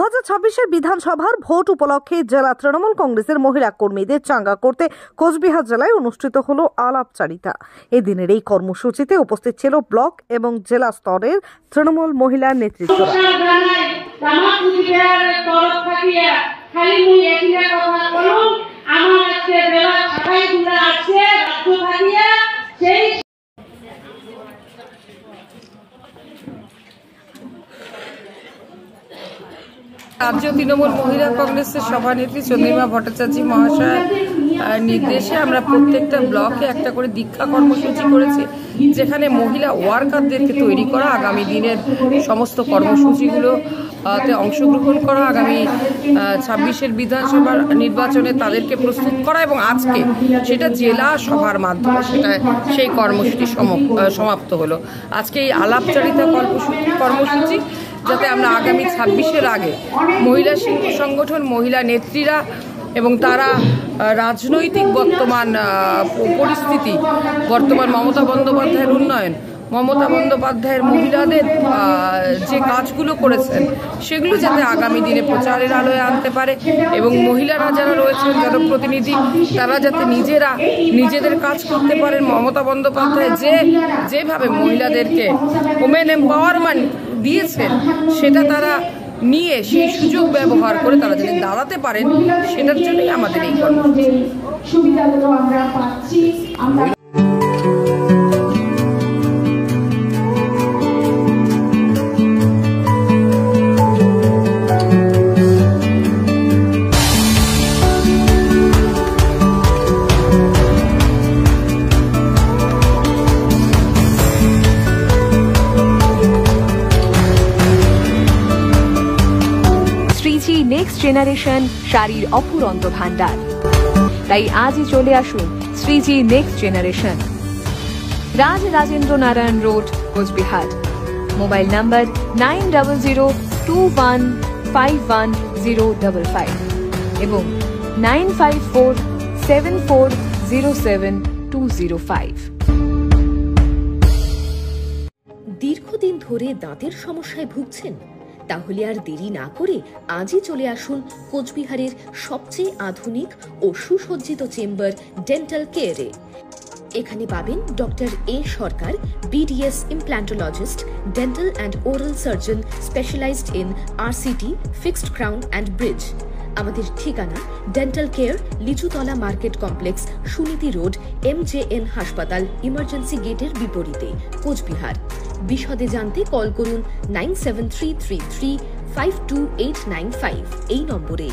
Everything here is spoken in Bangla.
2026 বিধানসভার ভোট উপলক্ষে জেলা তৃণমূল কংগ্রেসের মহিলা কর্মীদের চাঙ্গা করতে কোচবিহার জেলায় অনুষ্ঠিত হলো আলাপচারিতা। এদিনের এই কর্মসূচিতে উপস্থিত ছিল ব্লক এবং জেলা স্তরের তৃণমূল মহিলা নেতৃত্ব। রাজ্য তৃণমূল মহিলা কংগ্রেসের সভানেত্রী চন্দ্রিমা ভট্টাচার্য মহাশয়ের নির্দেশে আমরা প্রত্যেকটা ব্লকে একটা করে দীক্ষা কর্মসূচি করেছি, যেখানে মহিলা ওয়ার্কারদেরকে তৈরি করা, আগামী দিনের সমস্ত কর্মসূচিগুলোতে অংশগ্রহণ করা, আগামী 26-এর বিধানসভার নির্বাচনে তাদেরকে প্রস্তুত করা এবং আজকে সেটা জেলা সভার মাধ্যমে সেই কর্মসূচি সমাপ্ত হলো। আজকে এই আলাপচারিতা কর্মসূচি যাতে আমরা আগামী 26-এর আগে মহিলা শিল্প সংগঠন, মহিলা নেত্রীরা এবং তারা রাজনৈতিক বর্তমান পরিস্থিতি, বর্তমান মমতা বন্দ্যোপাধ্যায়ের উন্নয়ন, মমতা বন্দ্যোপাধ্যায়ের মহিলাদের যে কাজগুলো করেছেন সেগুলো যাতে আগামী দিনে প্রচারের আলোয় আনতে পারে এবং মহিলারা যারা রয়েছেন জনপ্রতিনিধি তারা যাতে নিজেদের কাজ করতে পারেন। মমতা বন্দ্যোপাধ্যায় যেভাবে মহিলাদেরকে ওমেন এম্পাওয়ারমেন্ট দিয়েছেন সেটা তারা নিয়ে সেই সুযোগ ব্যবহার করে তারা যদি দাঁড়াতে পারেন, সেটার জন্যই আমাদের এই কর্মসূচি। সুবিধাগুলো আমরা পাচ্ছি। নেক্সট জেনারেশন শাড়ির অফুরন্ত ভান্ডার। তাই আজই চলে আসুন Shreeji next generation, Rajendra Narayan road, Coochbehar. Mobile number 9002151055 এবং 9547407205। দীর্ঘদিন ধরে দাঁতের সমস্যায় ভুগছেন? তাহলে আর দেরি না করে আজই চলে আসুন কোচবিহারের সবচেয়ে আধুনিক ও সুসজ্জিত চেম্বার ডেন্টাল কেয়ারে। এখানে পাবেন doctor A Sarkar, BDS implantologist, dental and oral surgeon specialized in RCT, fixed crown and bridge. আমাদের ঠিকানা dental care, Lichutala market complex, Suniti road, MJN হাসপাতাল ইমার্জেন্সি গেটের বিপরীতে, কোচবিহার। বিশদে জানতে কল করুন 9733352895 এই নম্বরে।